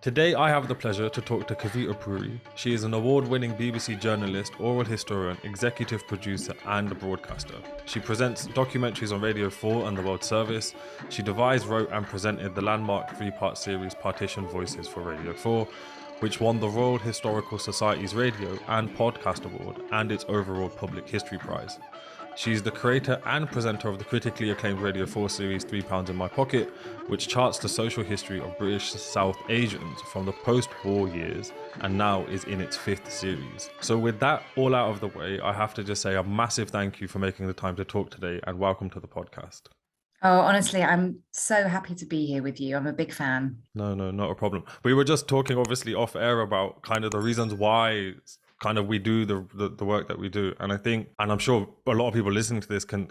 Today, I have the pleasure to talk to Kavita Puri. She is an award-winning BBC journalist, oral historian, executive producer, and broadcaster. She presents documentaries on Radio 4 and the World Service. She devised, wrote, and presented the landmark three-part series Partition Voices for Radio 4, which won the Royal Historical Society's Radio and Podcast Award and its overall Public History Prize. She's the creator and presenter of the critically acclaimed Radio 4 series £3 in My Pocket, which charts the social history of British South Asians from the post-war years and now is in its fifth series. So with that all out of the way, I have to just say a massive thank you for making the time to talk today and welcome to the podcast. Oh, honestly, I'm so happy to be here with you. I'm a big fan. No, not a problem. We were just talking obviously off air about kind of the reasons why kind of we do the work that we do, and I think, and I'm sure a lot of people listening to this can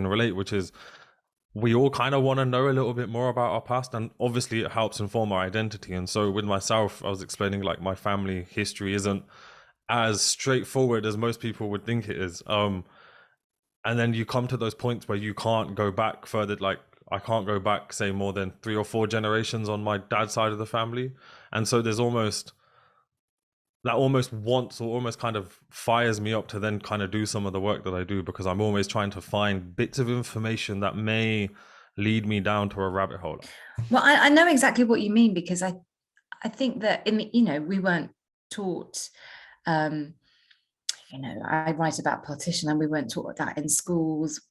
relate, which is we all kind of want to know a little bit more about our past, and obviously it helps inform our identity. And so with myself, I was explaining like my family history isn't as straightforward as most people would think it is, and then you come to those points where you can't go back further. Like I can't go back, say, more than 3 or 4 generations on my dad's side of the family, and so there's almost wants or almost kind of fires me up to then kind of do some of the work that I do, because I'm always trying to find bits of information that may lead me down to a rabbit hole. Well, I know exactly what you mean, because I think that we weren't taught. I write about partition, and we weren't taught that in schools.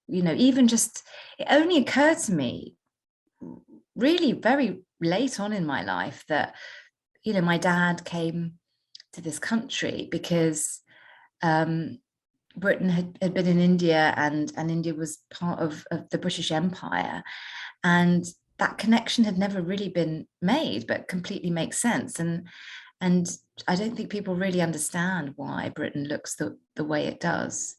Even just it only occurred to me really very late on in my life that my dad came to this country because Britain had been in India, and India was part of the British Empire, and that connection had never really been made, but completely makes sense. And I don't think people really understand why Britain looks the way it does.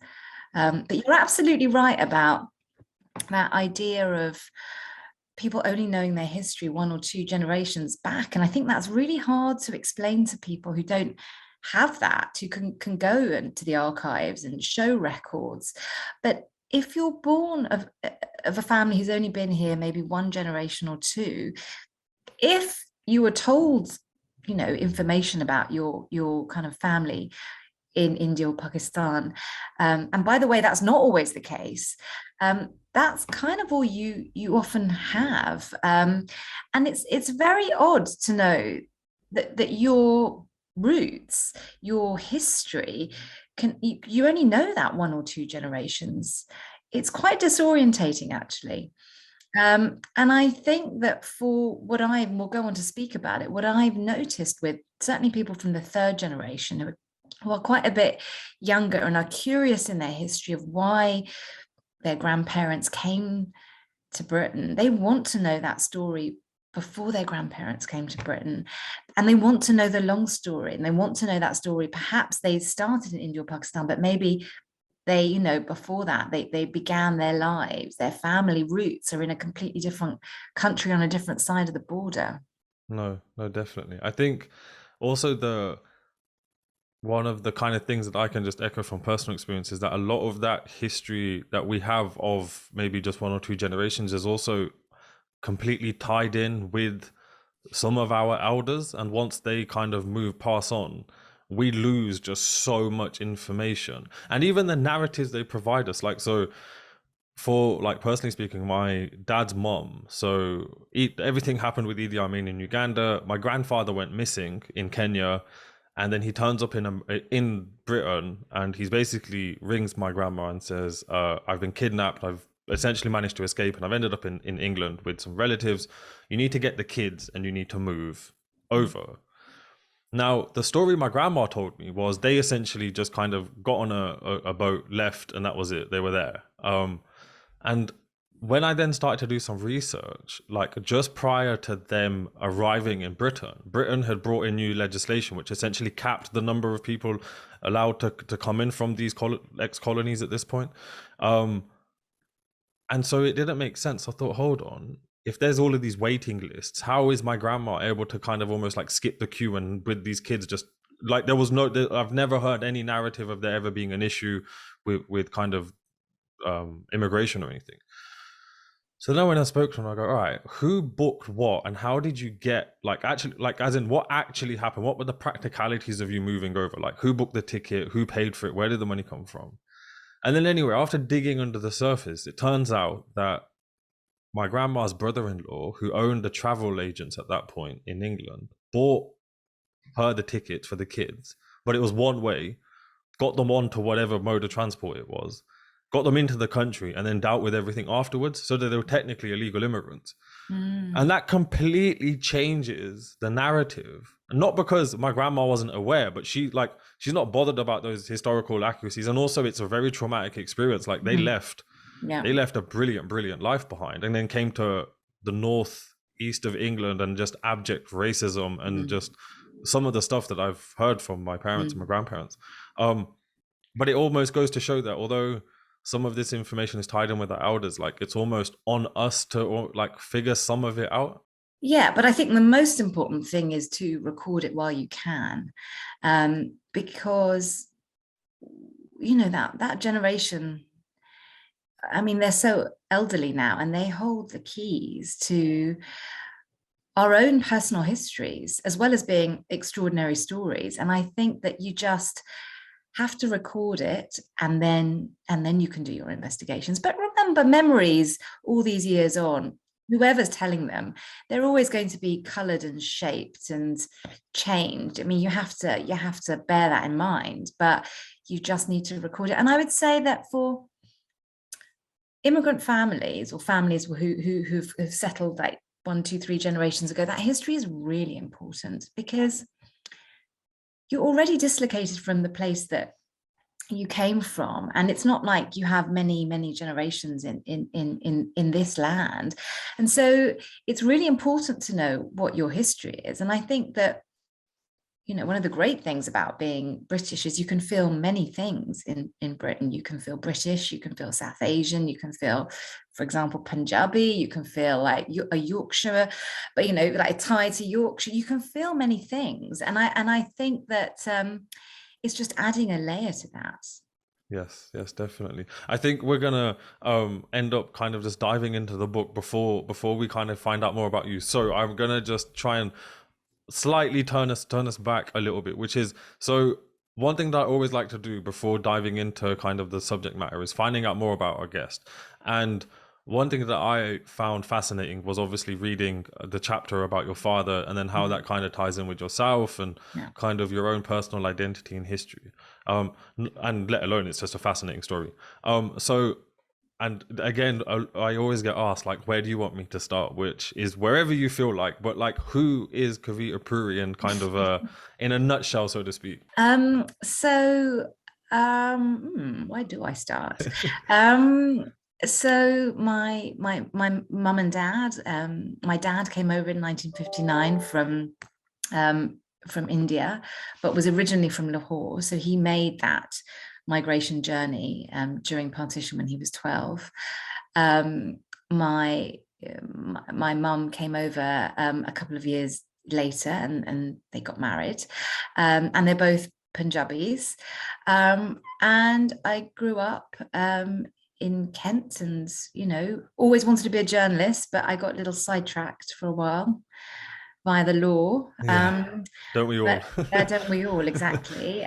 But you're absolutely right about that idea of people only knowing their history 1 or 2 generations back. And I think that's really hard to explain to people who don't have that, who can go into the archives and show records. But if you're born of a family who's only been here maybe 1 generation or 2, if you were told, information about your kind of family in India or Pakistan, and by the way, that's not always the case, that's kind of all you often have, and it's very odd to know that your roots, your history, you only know that 1 or 2 generations. It's quite disorientating, actually. And I think that we'll go on to speak about it, what I've noticed with certainly people from the 3rd generation who are quite a bit younger and are curious in their history of why their grandparents came to Britain. They want to know that story before their grandparents came to Britain, and they want to know the long story, and they want to know that story. Perhaps they started in India or Pakistan, but maybe they, before that, they began their lives, their family roots are in a completely different country on a different side of the border. No, definitely. I think also one of the kind of things that I can just echo from personal experience is that a lot of that history that we have of maybe just 1 or 2 generations is also completely tied in with some of our elders, and once they kind of pass on, we lose just so much information, and even the narratives they provide us. Like, so for like personally speaking, my dad's mom, so everything happened with Idi Amin in Uganda. My grandfather went missing in Kenya, and then he turns up in Britain, and he's basically rings my grandma and says, I've been kidnapped, I've essentially managed to escape, and I've ended up in England with some relatives. You need to get the kids and you need to move over. Now, the story my grandma told me was they essentially just kind of got on a boat, left, and that was it. They were there. And when I then started to do some research, like just prior to them arriving in Britain had brought in new legislation, which essentially capped the number of people allowed to come in from these ex-colonies at this point. And so it didn't make sense. I thought, hold on, if there's all of these waiting lists, how is my grandma able to kind of almost like skip the queue, and with these kids just like I've never heard any narrative of there ever being an issue with kind of immigration or anything. So then when I spoke to him, I go, all right, who booked what and how did you get, like, actually, like, as in what actually happened? What were the practicalities of you moving over? Like, who booked the ticket? Who paid for it? Where did the money come from? And then anyway, after digging under the surface, it turns out that my grandma's brother-in-law, who owned the travel agents at that point in England, bought her the ticket for the kids, but it was one way, got them on to whatever mode of transport it was, got them into the country, and then dealt with everything afterwards, so that they were technically illegal immigrants. And that completely changes the narrative. And not because my grandma wasn't aware, but she's not bothered about those historical accuracies. And also it's a very traumatic experience. Like they left Yeah. a brilliant life behind, and then came to the northeast of England and just abject racism and just some of the stuff that I've heard from my parents and my grandparents. But it almost goes to show that although some of this information is tied in with our elders, like it's almost on us to like figure some of it out. Yeah, but I think the most important thing is to record it while you can, because that generation, I mean, they're so elderly now, and they hold the keys to our own personal histories as well as being extraordinary stories. And I think that you just have to record it, and then you can do your investigations. But remember, memories all these years on, whoever's telling them, they're always going to be colored and shaped and changed. I mean, you have to bear that in mind, but you just need to record it. And I would say that for immigrant families, or families who've settled like 1, 2, 3 generations ago, that history is really important, because you're already dislocated from the place that you came from, and it's not like you have many generations in this land. And so it's really important to know what your history is. And I think that one of the great things about being British is you can feel many things in Britain. You can feel British, you can feel South Asian, you can feel, for example, Punjabi, you can feel like a Yorkshire, but like a tie to Yorkshire. You can feel many things, and I think that it's just adding a layer to that. Yes, definitely. I think we're gonna end up kind of just diving into the book before we kind of find out more about you. So I'm gonna just try and slightly turn us back a little bit, which is, so one thing that I always like to do before diving into kind of the subject matter is finding out more about our guest. And one thing that I found fascinating was obviously reading the chapter about your father, and then how that kind of ties in with yourself and kind of your own personal identity and history. And let alone, it's just a fascinating story. So, and again, I always get asked, like, where do you want me to start? Which is wherever you feel like, but like, who is Kavita Puri in kind of in a nutshell, so to speak? Where do I start? So my mum and dad, my dad came over in 1959 from India, but was originally from Lahore. So he made that migration journey during partition when he was 12. My mum came over a couple of years later, and they got married, and they're both Punjabis, and I grew up in Kent, and always wanted to be a journalist, but I got a little sidetracked for a while via the law. Don't we all? Don't we all, exactly.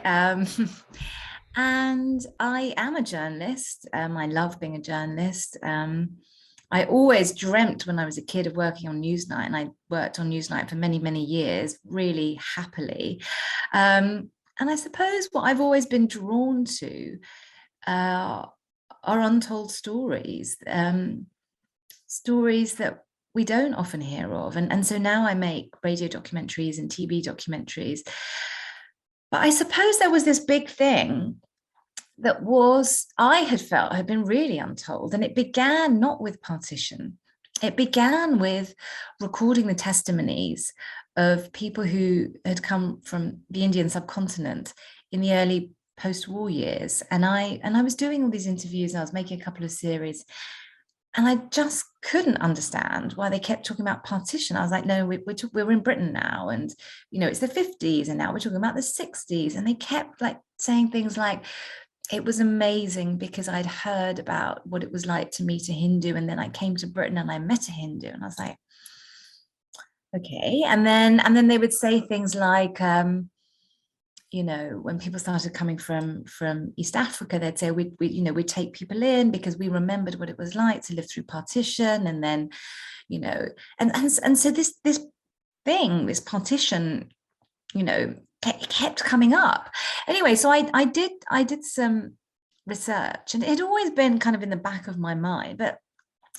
And I am a journalist. I love being a journalist. I always dreamt when I was a kid of working on Newsnight, and I worked on Newsnight for many years, really happily. And I suppose what I've always been drawn to are untold stories, stories that we don't often hear of. And so now I make radio documentaries and TV documentaries. But I suppose there was this big thing that I had felt had been really untold. And it began not with partition. It began with recording the testimonies of people who had come from the Indian subcontinent in the early post-war years. And I was doing all these interviews, and I was making a couple of series, and I just couldn't understand why they kept talking about partition. I was like, no, we're in Britain now, and it's the 50s, and now we're talking about the 60s. And they kept like saying things like, it was amazing because I'd heard about what it was like to meet a Hindu, and then I came to Britain and I met a Hindu, and I was like, okay. And then they would say things like, when people started coming from East Africa, they'd say we'd take people in because we remembered what it was like to live through partition, and then, and so this thing, this partition, kept coming up. Anyway, so I did some research, and it had always been kind of in the back of my mind, but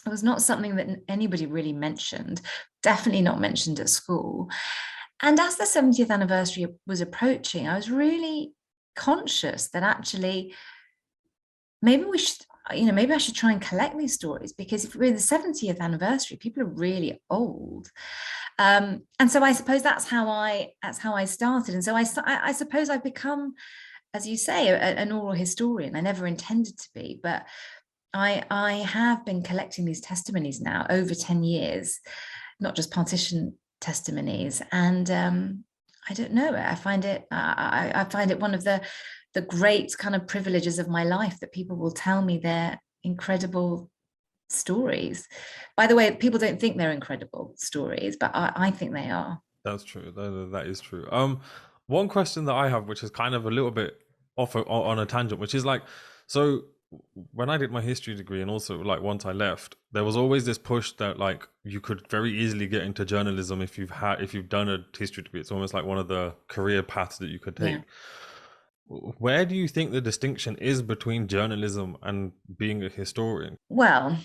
it was not something that anybody really mentioned, definitely not mentioned at school. And as the 70th anniversary was approaching, I was really conscious that actually maybe we should, maybe I should try and collect these stories, because if we're the 70th anniversary, people are really old. And so I suppose that's how I started. And so I suppose I've become, as you say, an oral historian. I never intended to be, but I have been collecting these testimonies now over 10 years, not just partition testimonies. And I don't know, I find it one of the great kind of privileges of my life that people will tell me their incredible stories. By the way, people don't think they're incredible stories, but I think they are. That's true. That is true. One question that I have, which is kind of a little bit on a tangent, which is like, so when I did my history degree, and also like once I left, there was always this push that like you could very easily get into journalism if you've done a history degree. It's almost like one of the career paths that you could take. Yeah. Where do you think the distinction is between journalism and being a historian? Well,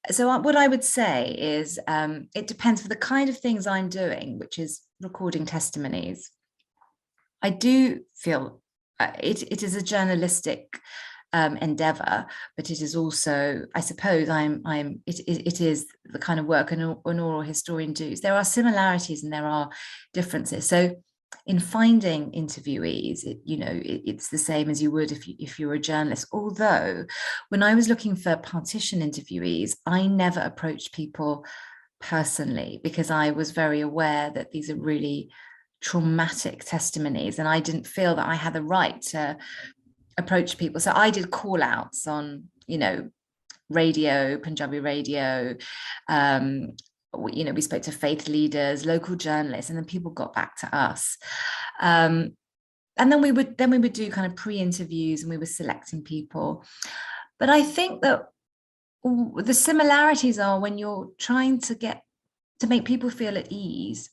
so what I would say is, it depends for the kind of things I'm doing, which is recording testimonies. I do feel it is a journalistic endeavor, but it is also, I suppose, it is the kind of work an oral historian does. There are similarities and there are differences. So in finding interviewees, it's the same as you would if you were a journalist. Although when I was looking for partition interviewees, I never approached people personally, because I was very aware that these are really traumatic testimonies, and I didn't feel that I had the right to approach people. So I did call outs on, radio, Punjabi radio. We spoke to faith leaders, local journalists, and then people got back to us. And then we would do kind of pre-interviews, and we were selecting people. But I think that the similarities are when you're trying to make people feel at ease.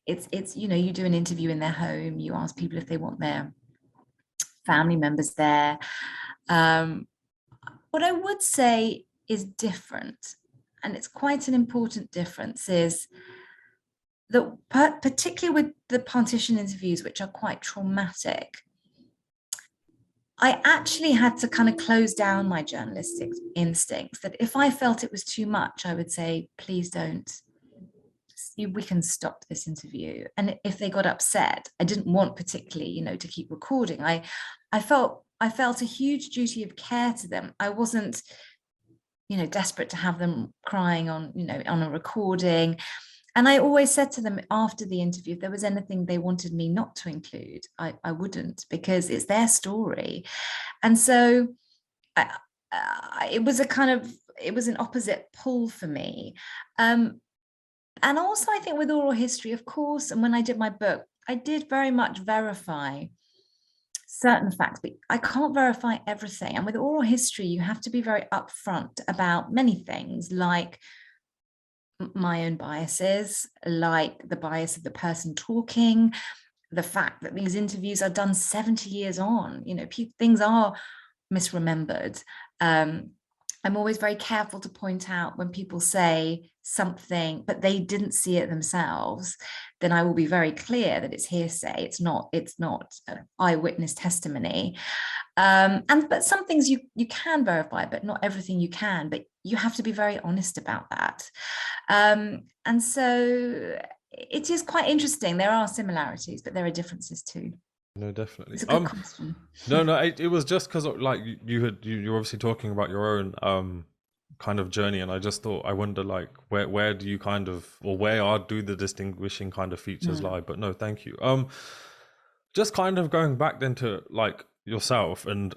It's you do an interview in their home, you ask people if they want their family members there. What I would say is different, and it's quite an important difference, is that particularly with the partition interviews, which are quite traumatic, I actually had to kind of close down my journalistic instincts, that if I felt it was too much, I would say, please don't. We can stop this interview. And if they got upset, I didn't want particularly, to keep recording. I felt a huge duty of care to them. I wasn't, desperate to have them crying on a recording. And I always said to them after the interview, if there was anything they wanted me not to include, I wouldn't, because it's their story. And so it was an opposite pull for me. And also, I think with oral history, of course, and when I did my book, I did very much verify certain facts, but I can't verify everything. And with oral history, you have to be very upfront about many things, like my own biases, like the bias of the person talking, the fact that these interviews are done 70 years on, things are misremembered. I'm always very careful to point out when people say something, but they didn't see it themselves, then I will be very clear that it's hearsay. It's not eyewitness testimony. But some things you can verify, but not everything you can, but you have to be very honest about that. And so it is quite interesting. There are similarities, but there are differences too. No, definitely. It's a good question. No, it was just because like you're obviously talking about your own kind of journey, and I just thought, I wonder like where do you kind of, or do the distinguishing kind of features lie? But no, thank you. Just kind of going back then to like yourself, and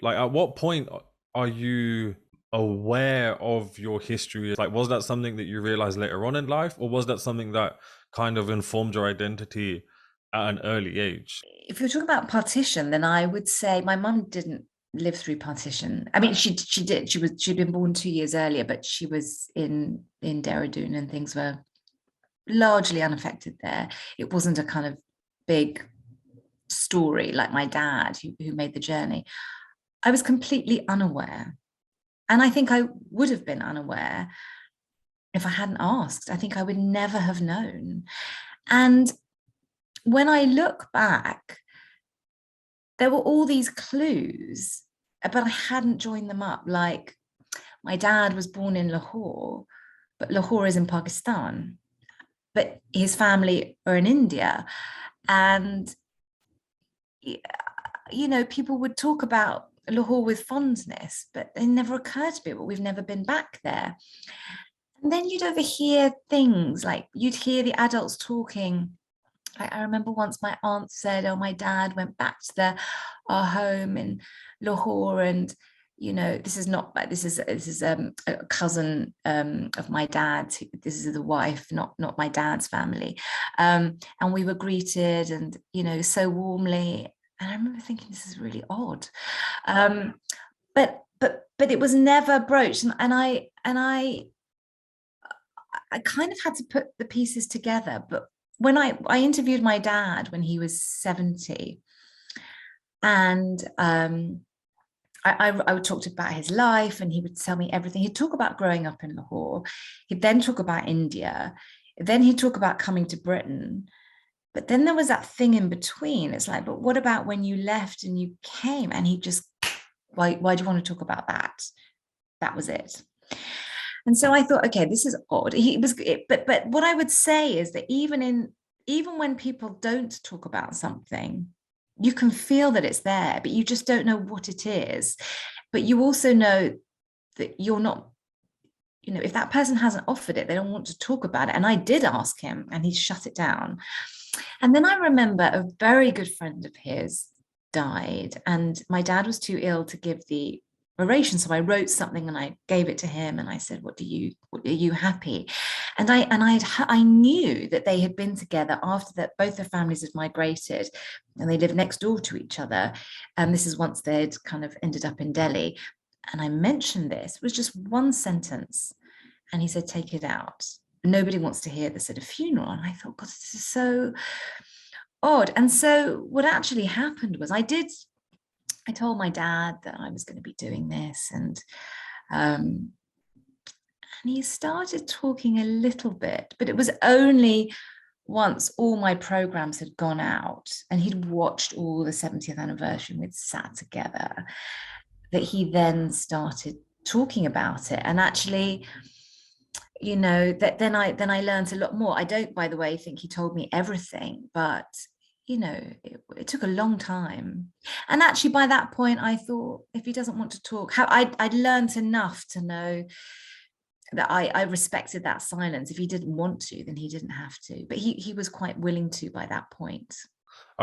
Like, at what point are you aware of your history? Like, was that something that you realized later on in life, or was that something that kind of informed your identity at an early age? If you're talking about partition, then I would say my mum didn't live through partition. I mean, she did. She'd been born 2 years earlier, but she was in Dehradun, and things were largely unaffected there. It wasn't a kind of big story like my dad, who made the journey. I was completely unaware. And I think I would have been unaware if I hadn't asked. I think I would never have known. And when I look back, there were all these clues, but I hadn't joined them up. Like, my dad was born in Lahore, but Lahore is in Pakistan, but his family are in India. And, people would talk about Lahore with fondness, but it never occurred to me, but we've never been back there. And then you'd overhear things, like you'd hear the adults talking. I remember once my aunt said, "Oh, my dad went back to our home in Lahore, and this is a cousin of my dad. This is the wife, not my dad's family, and we were greeted, and so warmly." And I remember thinking, this is really odd, but it was never broached, and I kind of had to put the pieces together. But when I interviewed my dad when he was 70, and I would talk about his life, and he would tell me everything. He'd talk about growing up in Lahore. He'd then talk about India. Then he'd talk about coming to Britain. But then there was that thing in between. It's like, but what about when you left and you came? And he just, why do you want to talk about that? That was it. And so I thought, okay, this is odd. But what I would say is that even when people don't talk about something, you can feel that it's there, but you just don't know what it is. But you also know that you're not, if that person hasn't offered it, they don't want to talk about it. And I did ask him, and he shut it down. And then I remember a very good friend of his died, and my dad was too ill to give the oration, so I wrote something and I gave it to him, and I said, "What are you happy?" And I knew that they had been together after that. Both their families had migrated, and they lived next door to each other. And this is once they'd kind of ended up in Delhi. And I mentioned this. It was just one sentence, and he said, "Take it out. Nobody wants to hear this at a funeral." And I thought, God, this is so odd. And so what actually happened was I told my dad that I was going to be doing this, and he started talking a little bit, but it was only once all my programs had gone out and he'd watched all the 70th anniversary and we'd sat together that he then started talking about it. And actually, that then I learned a lot more. I don't, by the way, think he told me everything, but it took a long time. And actually, by that point, I thought, if he doesn't want to talk, I'd learned enough to know that I respected that silence. If he didn't want to, then he didn't have to. But he was quite willing to by that point.